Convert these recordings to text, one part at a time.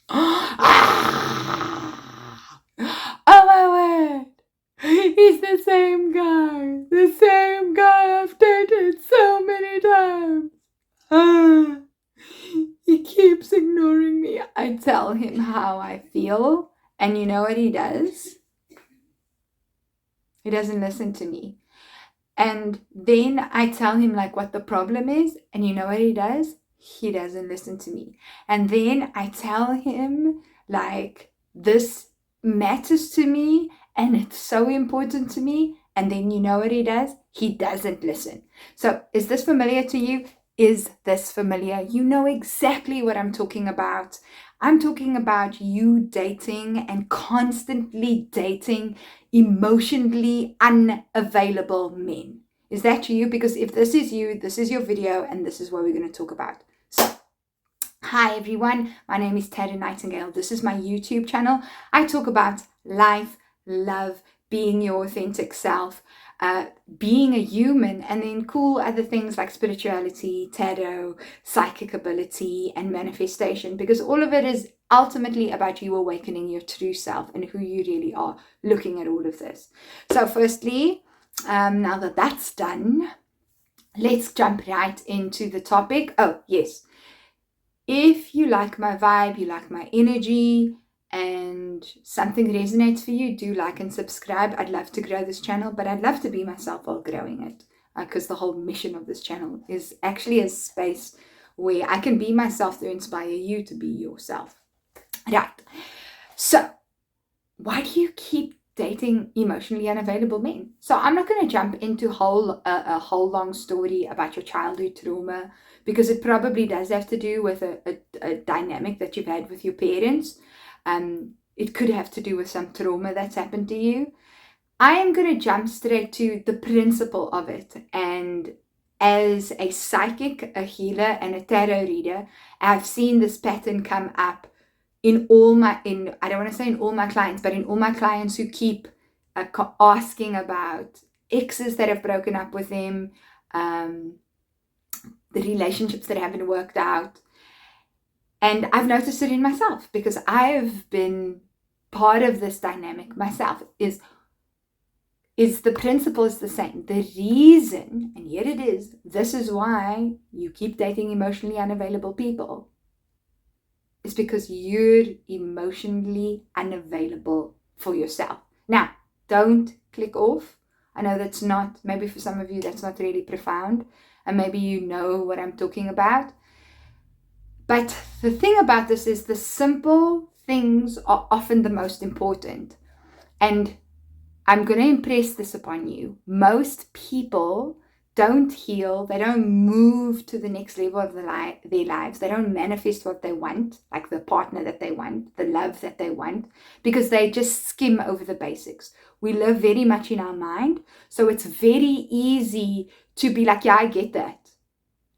Ah! Oh my word! He's the same guy. The same guy I've dated so many times. Ah, he keeps ignoring me. I tell him how I feel, and you know what he does? He doesn't listen to me. And then I tell him like what the problem is, and you know what he does? He doesn't listen to me. And then I tell him like this matters to me and it's so important to me, and then you know what he does? He doesn't listen. So is this familiar to you? Is this familiar? You know exactly what I'm talking about. I'm talking about you dating and constantly dating emotionally unavailable men. Is that you? Because if this is you, this is your video, and this is what we're going to talk about. So, hi everyone, my name is Taryn. This is my YouTube channel. I talk about life, love, being your authentic self, being a human, and then cool other things like spirituality, tarot, psychic ability, and manifestation, because all of it is ultimately about you awakening your true self and who you really are, looking at all of this. So firstly, now that that's done, let's jump right into the topic. Oh yes, if you like my vibe, you like my energy, and something resonates for you, do like and subscribe. I'd love to grow this channel, but I'd love to be myself while growing it, because the whole mission of this channel is actually a space where I can be myself to inspire you to be yourself. Right. So why do you keep dating emotionally unavailable men? So I'm not going to jump into a whole long story about your childhood trauma, because it probably does have to do with a dynamic that you've had with your parents. It could have to do with some trauma that's happened to you. I am going to jump straight to the principle of it. And as a psychic, a healer, and a tarot reader, I've seen this pattern come up I don't want to say in all my clients, but in all my clients who keep asking about exes that have broken up with them, the relationships that haven't worked out. And I've noticed it in myself, because I've been part of this dynamic myself. Is the principle is the same. The reason, and here it is, this is why you keep dating emotionally unavailable people, is because you're emotionally unavailable for yourself. Now, don't click off. I know that's not, maybe for some of you, that's not really profound, and maybe you know what I'm talking about. But the thing about this is the simple things are often the most important. And I'm going to impress this upon you. Most people don't heal, they don't move to the next level of their lives, they don't manifest what they want, like the partner that they want, the love that they want, because they just skim over the basics. We live very much in our mind, so it's very easy to be like, yeah, I get that.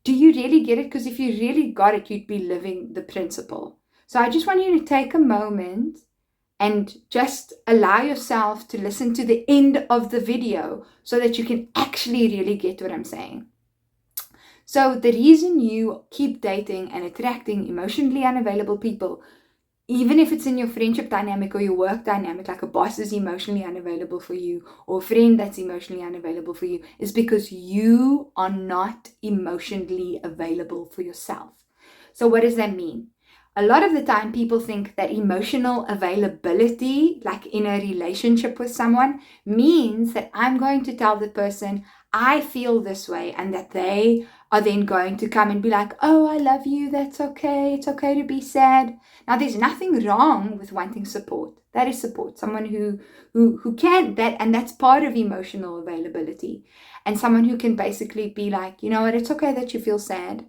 Do you really get it? Because if you really got it, you'd be living the principle. So I just want you to take a moment and just allow yourself to listen to the end of the video so that you can actually really get what I'm saying. So the reason you keep dating and attracting emotionally unavailable people, even if it's in your friendship dynamic or your work dynamic, like a boss is emotionally unavailable for you, or a friend that's emotionally unavailable for you, is because you are not emotionally available for yourself. So what does that mean? A lot of the time people think that emotional availability, like in a relationship with someone, means that I'm going to tell the person I feel this way, and that they are then going to come and be like, oh, I love you, that's okay, it's okay to be sad. Now, there's nothing wrong with wanting support. That is support. Someone who can, that, and that's part of emotional availability. And someone who can basically be like, you know what, it's okay that you feel sad.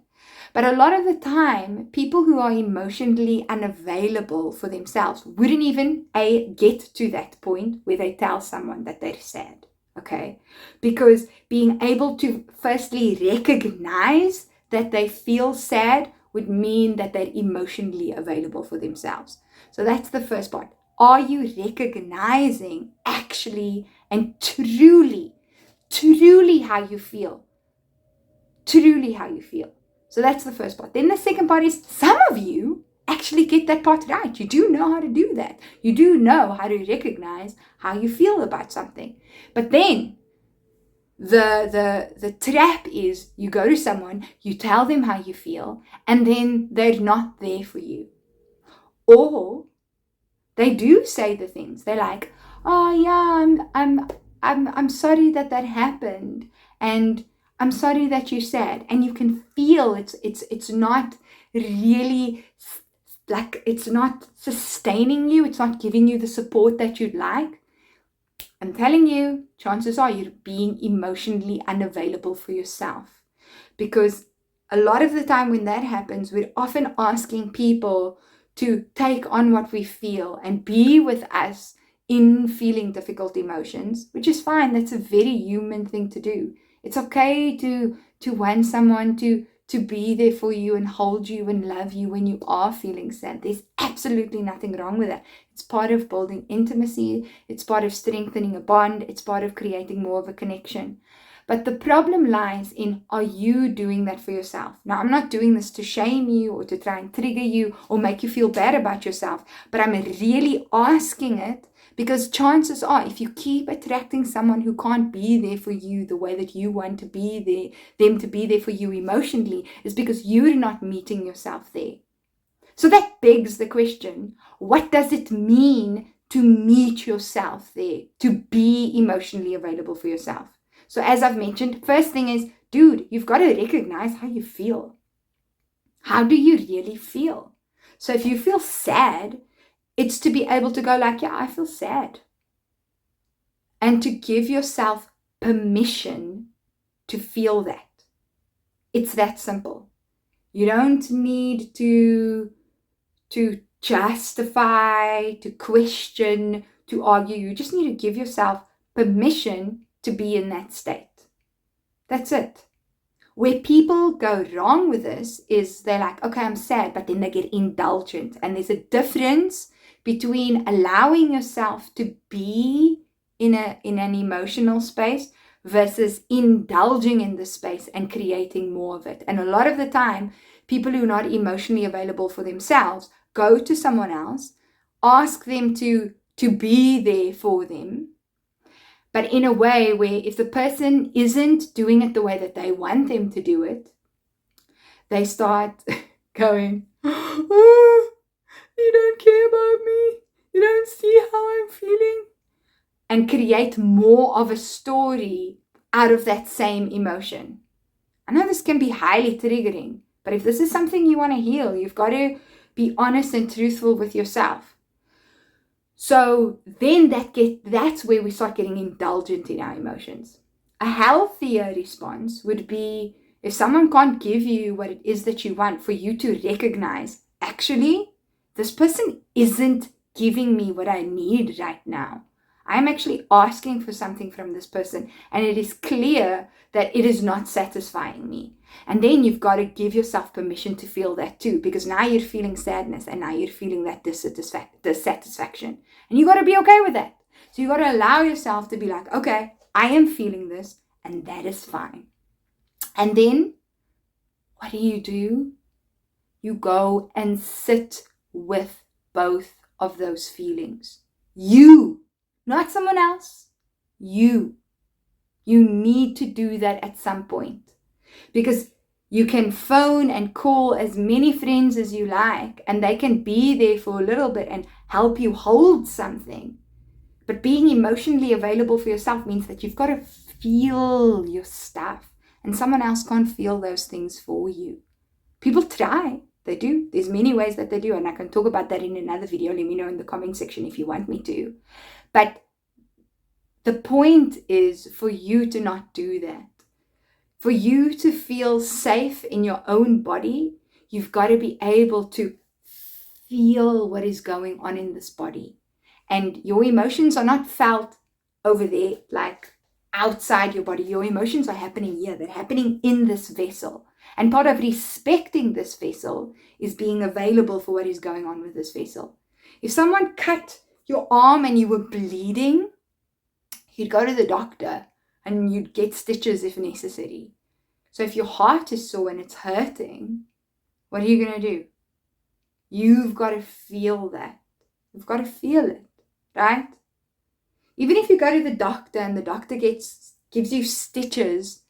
But a lot of the time, people who are emotionally unavailable for themselves wouldn't even get to that point where they tell someone that they're sad, okay? Because being able to firstly recognize that they feel sad would mean that they're emotionally available for themselves. So that's the first part. Are you recognizing actually and truly how you feel? Truly how you feel. So that's the first part. Then the second part is, some of you actually get that part right. You do know how to do that. You do know how to recognize how you feel about something. But then the trap is you go to someone, you tell them how you feel, and then they're not there for you. Or they do say the things. They're like, oh yeah, I'm sorry that happened, and I'm sorry that you're sad. And you can feel it's not really, like, it's not sustaining you. It's not giving you the support that you'd like. I'm telling you, chances are you're being emotionally unavailable for yourself. Because a lot of the time when that happens, we're often asking people to take on what we feel and be with us in feeling difficult emotions, which is fine. That's a very human thing to do. It's okay to want someone to be there for you and hold you and love you when you are feeling sad. There's absolutely nothing wrong with that. It's part of building intimacy. It's part of strengthening a bond. It's part of creating more of a connection. But the problem lies in, are you doing that for yourself? Now, I'm not doing this to shame you or to try and trigger you or make you feel bad about yourself, but I'm really asking it because chances are, if you keep attracting someone who can't be there for you the way that you want to be there, them to be there for you emotionally, is because you're not meeting yourself there. So that begs the question, what does it mean to meet yourself there, to be emotionally available for yourself? So as I've mentioned, first thing is, dude, you've got to recognize how you feel. How do you really feel? So if you feel sad, it's to be able to go like, yeah, I feel sad. And to give yourself permission to feel that. It's that simple. You don't need to justify, to question, to argue. You just need to give yourself permission to be in that state. That's it. Where people go wrong with this is they're like, okay, I'm sad, but then they get indulgent. And there's a difference between allowing yourself to be in an emotional space versus indulging in the space and creating more of it. And a lot of the time, people who are not emotionally available for themselves go to someone else, ask them to be there for them, but in a way where if the person isn't doing it the way that they want them to do it, they start going, oh, you don't care about me. You don't see how I'm feeling. And create more of a story out of that same emotion. I know this can be highly triggering, but if this is something you want to heal, you've got to be honest and truthful with yourself. So then that's where we start getting indulgent in our emotions. A healthier response would be, if someone can't give you what it is that you want, for you to recognize, actually, this person isn't giving me what I need right now. I'm actually asking for something from this person, and it is clear that it is not satisfying me. And then you've got to give yourself permission to feel that too, because now you're feeling sadness and now you're feeling that dissatisfaction. And you got to be okay with that. So you got to allow yourself to be like, okay, I am feeling this, and that is fine. And then what do? You go and sit with both of those feelings. You, not someone else, you. You need to do that at some point. Because you can phone and call as many friends as you like, and they can be there for a little bit and help you hold something. But being emotionally available for yourself means that you've got to feel your stuff, and someone else can't feel those things for you. People try. They do. There's many ways that they do, and I can talk about that in another video. Let me know in the comment section if you want me to. But the point is for you to not do that. For you to feel safe in your own body, you've got to be able to feel what is going on in this body. And your emotions are not felt over there, like outside your body. Your emotions are happening here. They're happening in this vessel. And part of respecting this vessel is being available for what is going on with this vessel. If someone cut your arm and you were bleeding, you'd go to the doctor and you'd get stitches if necessary. So if your heart is sore and it's hurting, what are you going to do? You've got to feel that. You've got to feel it, right? Even if you go to the doctor and the doctor gives you stitches,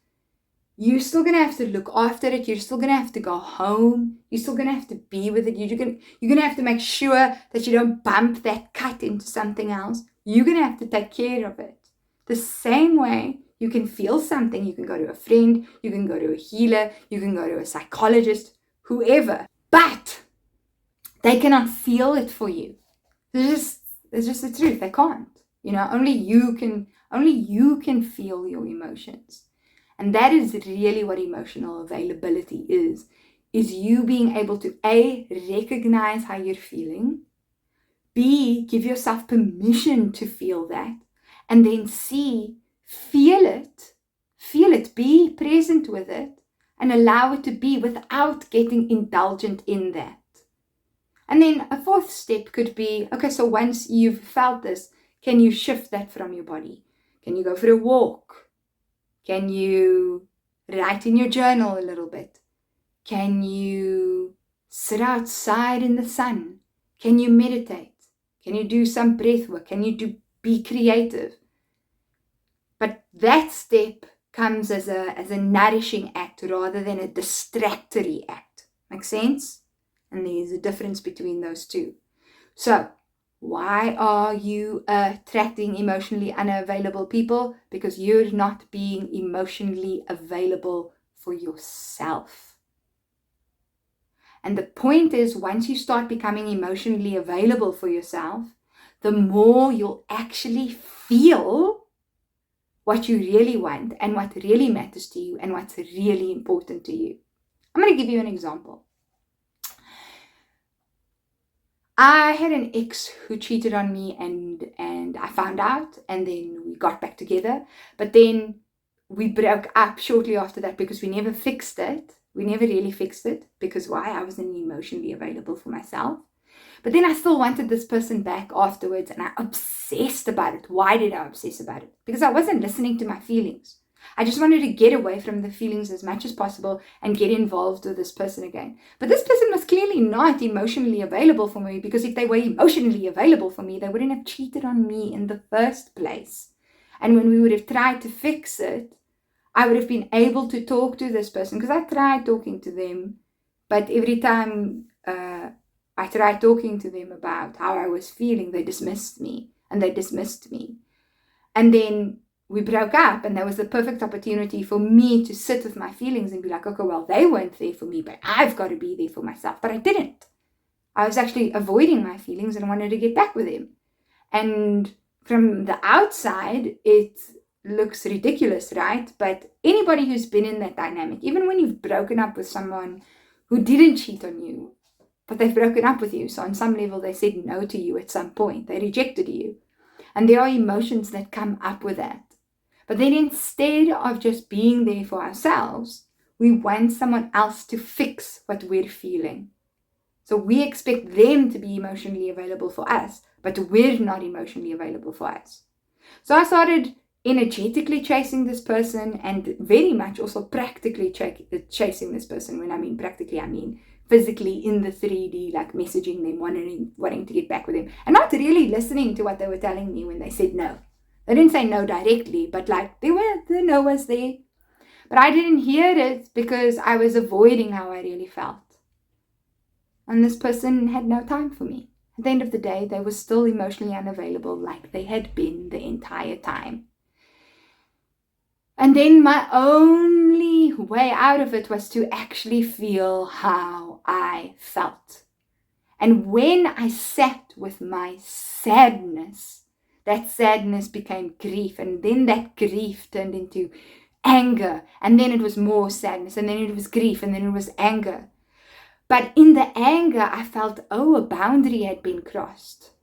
you're still going to have to look after it. You're still going to have to go home. You're still going to have to be with it. You're going to have to make sure that you don't bump that cut into something else. You're going to have to take care of it. The same way you can feel something. You can go to a friend. You can go to a healer. You can go to a psychologist, whoever. But they cannot feel it for you. It's just the truth. They can't. Only you can feel your emotions. And that is really what emotional availability is you being able to A, recognize how you're feeling, B, give yourself permission to feel that, and then C, feel it, be present with it, and allow it to be without getting indulgent in that. And then a fourth step could be, okay, so once you've felt this, can you shift that from your body? Can you go for a walk? Can you write in your journal a little bit? Can you sit outside in the sun? Can you meditate? Can you do some breath work? Can you be creative? But that step comes as a nourishing act rather than a distractory act. Make sense? And there's a difference between those two. So, why are you attracting emotionally unavailable people? Because you're not being emotionally available for yourself. And the point is, once you start becoming emotionally available for yourself, the more you'll actually feel what you really want and what really matters to you and what's really important to you. I'm going to give you an example. I had an ex who cheated on me and I found out, and then we got back together. But then we broke up shortly after that because we never fixed it. We never really fixed it because why? I wasn't emotionally available for myself. But then I still wanted this person back afterwards and I obsessed about it. Why did I obsess about it? Because I wasn't listening to my feelings. I just wanted to get away from the feelings as much as possible and get involved with this person again. But this person was clearly not emotionally available for me, because if they were emotionally available for me, they wouldn't have cheated on me in the first place. And when we would have tried to fix it, I would have been able to talk to this person, because I tried talking to them, but every time I tried talking to them about how I was feeling, they dismissed me. And then we broke up, and there was the perfect opportunity for me to sit with my feelings and be like, okay, well, they weren't there for me, but I've got to be there for myself. But I didn't. I was actually avoiding my feelings and wanted to get back with him. And from the outside, it looks ridiculous, right? But anybody who's been in that dynamic, even when you've broken up with someone who didn't cheat on you, but they've broken up with you, so on some level they said no to you at some point, they rejected you, and there are emotions that come up with that. But then instead of just being there for ourselves, we want someone else to fix what we're feeling. So we expect them to be emotionally available for us, but we're not emotionally available for us. So I started energetically chasing this person, and very much also practically chasing this person. When I mean practically, I mean physically in the 3D, like messaging them, wanting to get back with them, and not really listening to what they were telling me when they said no. They didn't say no directly, but like the no was there. But I didn't hear it because I was avoiding how I really felt. And this person had no time for me. At the end of the day, they were still emotionally unavailable, like they had been the entire time. And then my only way out of it was to actually feel how I felt. And when I sat with my sadness, that sadness became grief, and then that grief turned into anger, and then it was more sadness, and then it was grief, and then it was anger. But in the anger, I felt, a boundary had been crossed.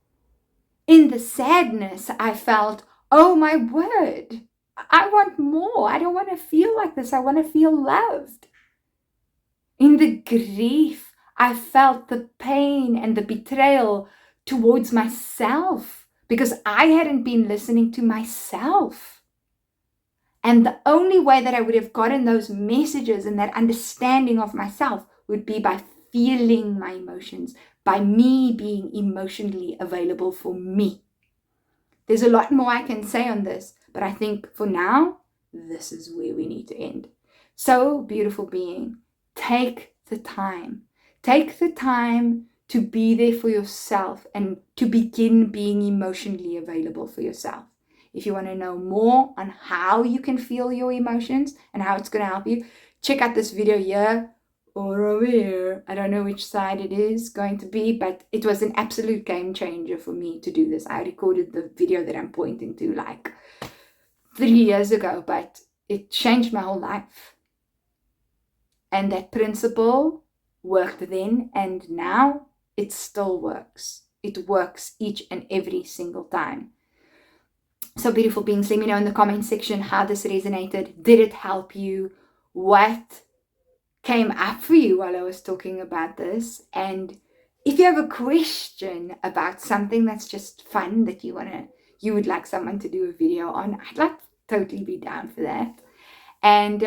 In the sadness, I felt, oh my word, I want more. I don't want to feel like this. I want to feel loved. In the grief, I felt the pain and the betrayal towards myself, because I hadn't been listening to myself. And the only way that I would have gotten those messages and that understanding of myself would be by feeling my emotions, by me being emotionally available for me. There's a lot more I can say on this, but I think for now, this is where we need to end. So, beautiful being, take the time. Take the time to be there for yourself and to begin being emotionally available for yourself. If you want to know more on how you can feel your emotions and how it's going to help you, check out this video here or over here. I don't know which side it is going to be, but it was an absolute game changer for me to do this. I recorded the video that I'm pointing to like 3 years ago, but it changed my whole life. And that principle worked then, and now it still works. It works each and every single time. So, beautiful beings, let me know in the comment section how this resonated. Did it help you? What came up for you while I was talking about this? And if you have a question about something that's just fun that you would like someone to do a video on, I'd like to totally be down for that. And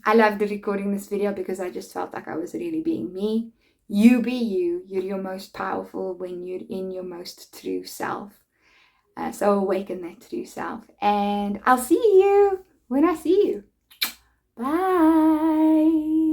I loved recording this video because I just felt like I was really being me. You be you. You're your most powerful when you're in your most true self. So awaken that true self. And I'll see you when I see you. Bye.